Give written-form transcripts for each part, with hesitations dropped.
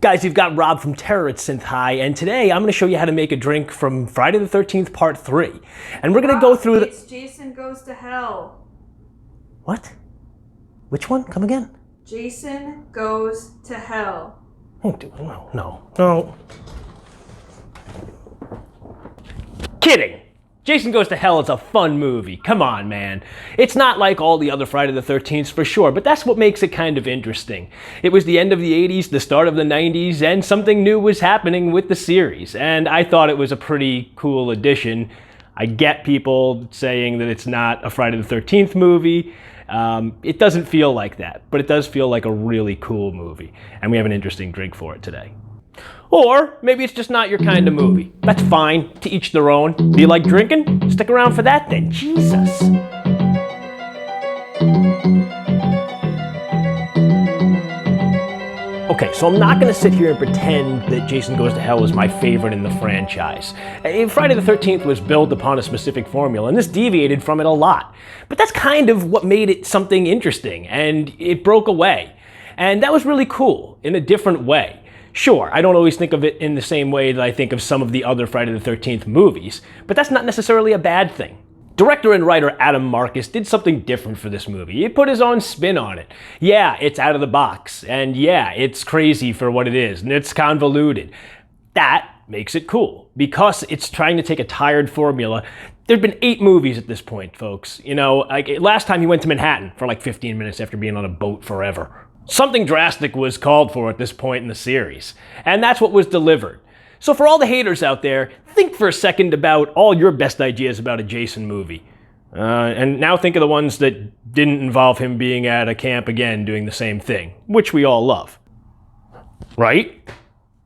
Guys, you've got Rob from Terror at Synth High, and today I'm going to show you how to make a drink from Friday the 13th Part 3. And we're going to go through the... It's Jason Goes to Hell. What? Which one? Come again? Jason Goes to Hell. Oh, dude, no. Kidding! Jason Goes to Hell is a fun movie. Come on, man. It's not like all the other Friday the 13th for sure, but that's what makes it kind of interesting. It was the end of the 80s, the start of the 90s, and something new was happening with the series. And I thought it was a pretty cool addition. I get people saying that it's not a Friday the 13th movie. It doesn't feel like that, but it does feel like a really cool movie. And we have an interesting drink for it today. Or maybe it's just not your kind of movie. That's fine, to each their own. Do you like drinking? Stick around for that then, Jesus. Okay, so I'm not gonna sit here and pretend that Jason Goes to Hell is my favorite in the franchise. Friday the 13th was built upon a specific formula, and this deviated from it a lot. But that's kind of what made it something interesting, and it broke away. And that was really cool, in a different way. Sure, I don't always think of it in the same way that I think of some of the other Friday the 13th movies, but that's not necessarily a bad thing. Director and writer Adam Marcus did something different for this movie. He put his own spin on it. Yeah, it's out of the box, and yeah, it's crazy for what it is, and it's convoluted. That makes it cool, because it's trying to take a tired formula. There've been 8 movies at this point, folks. You know, like last time he went to Manhattan for like 15 minutes after being on a boat forever. Something drastic was called for at this point in the series, and that's what was delivered. So for all the haters out there, think for a second about all your best ideas about a Jason movie. And now think of the ones that didn't involve him being at a camp again doing the same thing, which we all love. Right?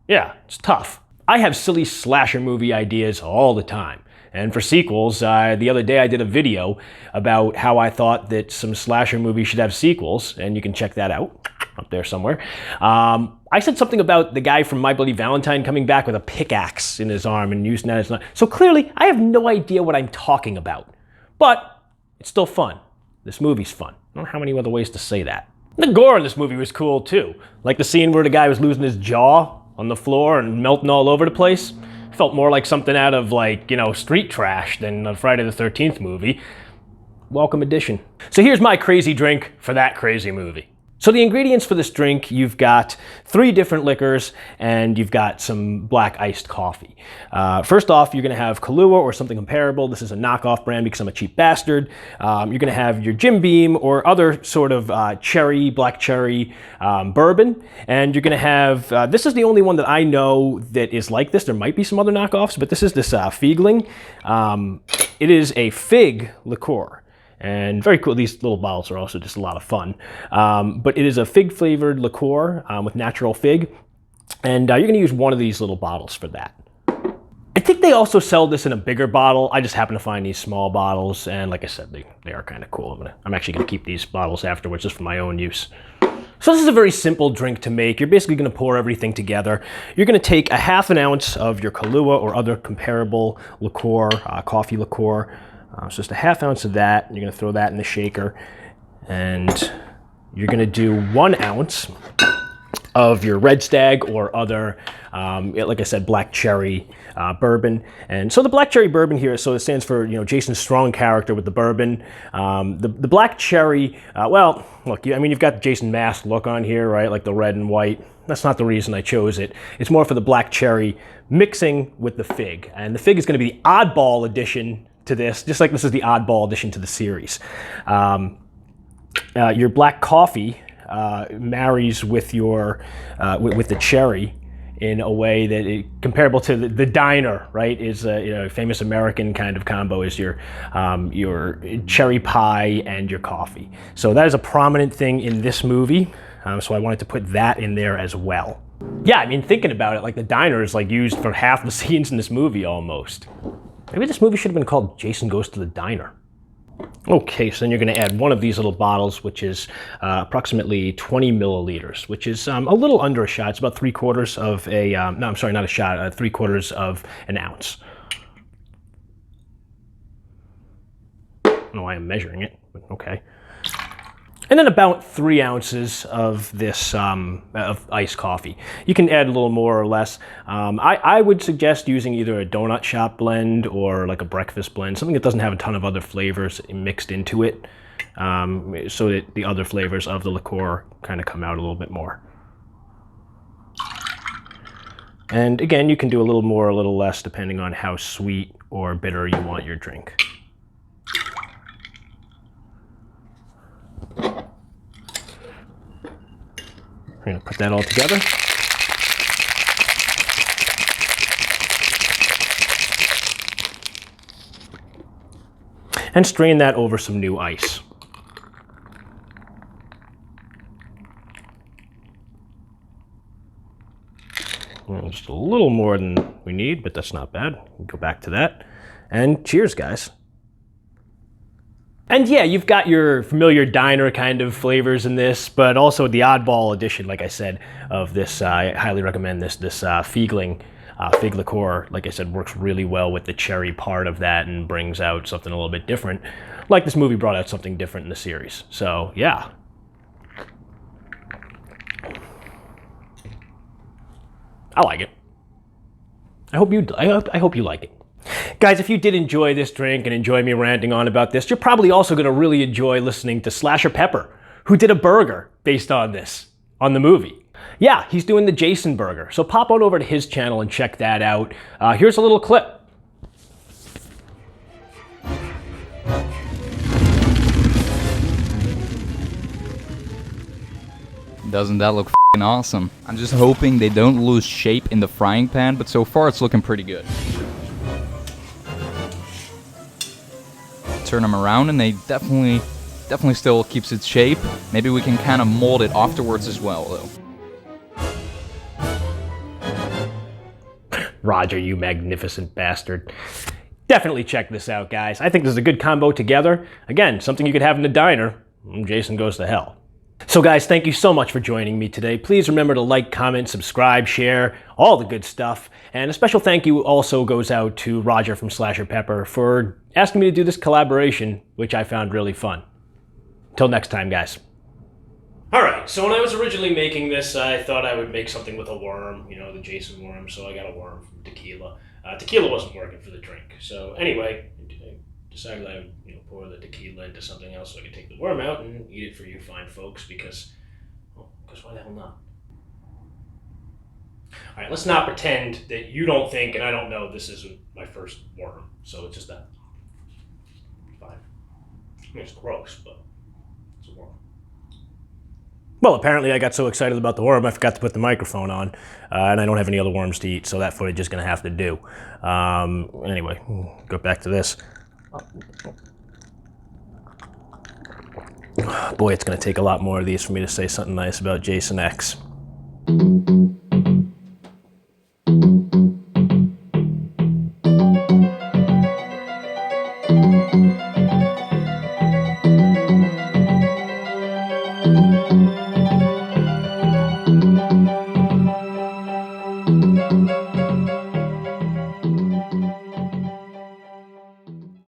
Yeah, it's tough. I have silly slasher movie ideas all the time. And for sequels, the other day I did a video about how I thought that some slasher movies should have sequels, and you can check that out up there somewhere. I said something about the guy from My Bloody Valentine coming back with a pickaxe in his arm and using that as an... So clearly, I have no idea what I'm talking about. But it's still fun. This movie's fun. I don't know how many other ways to say that. The gore in this movie was cool too. Like the scene where the guy was losing his jaw on the floor and melting all over the place. Felt more like something out of, like, you know, street trash than a Friday the 13th movie. Welcome addition. So here's my crazy drink for that crazy movie. So the ingredients for this drink, you've got 3 different liquors and you've got some black iced coffee. First off, you're gonna have Kahlua or something comparable. This is a knockoff brand because I'm a cheap bastard. You're gonna have your Jim Beam or other sort of black cherry bourbon. And you're gonna have, this is the only one that I know that is like this. There might be some other knockoffs, but this is this Fiegling. It is a fig liqueur. And very cool. These little bottles are also just a lot of fun. But it is a fig-flavored liqueur with natural fig. And you're going to use one of these little bottles for that. I think they also sell this in a bigger bottle. I just happen to find these small bottles. And like I said, they are kind of cool. I'm actually going to keep these bottles afterwards just for my own use. So this is a very simple drink to make. You're basically going to pour everything together. You're going to take a ½ ounce of your Kahlua or other comparable liqueur, coffee liqueur. So just a ½ ounce of that. You're going to throw that in the shaker. And you're going to do 1 ounce of your Red Stag or other, like I said, black cherry bourbon. And so the black cherry bourbon here, so it stands for, you know, Jason's strong character with the bourbon. The black cherry, well, look, I mean, you've got the Jason mask look on here, right? Like the red and white. That's not the reason I chose it. It's more for the black cherry mixing with the fig. And the fig is going to be the oddball addition to this, just like this is the oddball addition to the series. Your black coffee marries with your with the cherry in a way that comparable to the diner, right? Is you know, a famous American kind of combo is your cherry pie and your coffee. So that is a prominent thing in this movie. So I wanted to put that in there as well. Yeah, I mean, thinking about it, like the diner is like used for half the scenes in this movie almost. Maybe this movie should have been called Jason Goes to the Diner. Okay, so then you're going to add one of these little bottles, which is approximately 20 milliliters, which is a little under a shot. It's about 3/4 of a, no, I'm sorry, not a shot, 3/4 of an ounce. I don't know why I'm measuring it, but okay. And then about 3 ounces of this of iced coffee. You can add a little more or less. I would suggest using either a donut shop blend or like a breakfast blend, something that doesn't have a ton of other flavors mixed into it, so that the other flavors of the liqueur kind of come out a little bit more. And again, you can do a little more or a little less depending on how sweet or bitter you want your drink. We're going to put that all together. And strain that over some new ice. Well, just a little more than we need, but that's not bad. We'll go back to that. And cheers, guys. And yeah, you've got your familiar diner kind of flavors in this, but also the oddball edition, like I said, of this. I highly recommend this Fiegling fig liqueur. Like I said, works really well with the cherry part of that and brings out something a little bit different. Like this movie brought out something different in the series. So yeah. I like it. I hope you like it. Guys, if you did enjoy this drink and enjoy me ranting on about this, you're probably also going to really enjoy listening to Slasher Pepper, who did a burger based on this, on the movie. Yeah, he's doing the Jason burger. So pop on over to his channel and check that out. Here's a little clip. Doesn't that look f***ing awesome? I'm just hoping they don't lose shape in the frying pan, but so far it's looking pretty good. Turn them around and they definitely still keeps its shape. Maybe we can kind of mold it afterwards as well, though. Roger, you magnificent bastard. Definitely check this out, guys. I think this is a good combo together. Again, something you could have in a diner. Jason Goes to Hell. So guys, thank you so much for joining me today. Please remember to like, comment, subscribe, share, all the good stuff. And a special thank you also goes out to Roger from Slasher Pepper for asking me to do this collaboration, which I found really fun. Until next time, guys. Alright, so when I was originally making this, I thought I would make something with a worm, you know, the Jason worm, so I got a worm from tequila. Tequila wasn't working for the drink. So anyway, I decided I would pour the tequila into something else so I could take the worm out and eat it for you fine folks because why the hell not? Alright, let's not pretend that you don't think and I don't know this isn't my first worm. So it's just that. Fine. I mean, it's gross, but it's a worm. Well, apparently I got so excited about the worm I forgot to put the microphone on, and I don't have any other worms to eat, so that footage is going to have to do. Anyway, go back to this. Boy, it's going to take a lot more of these for me to say something nice about Jason X.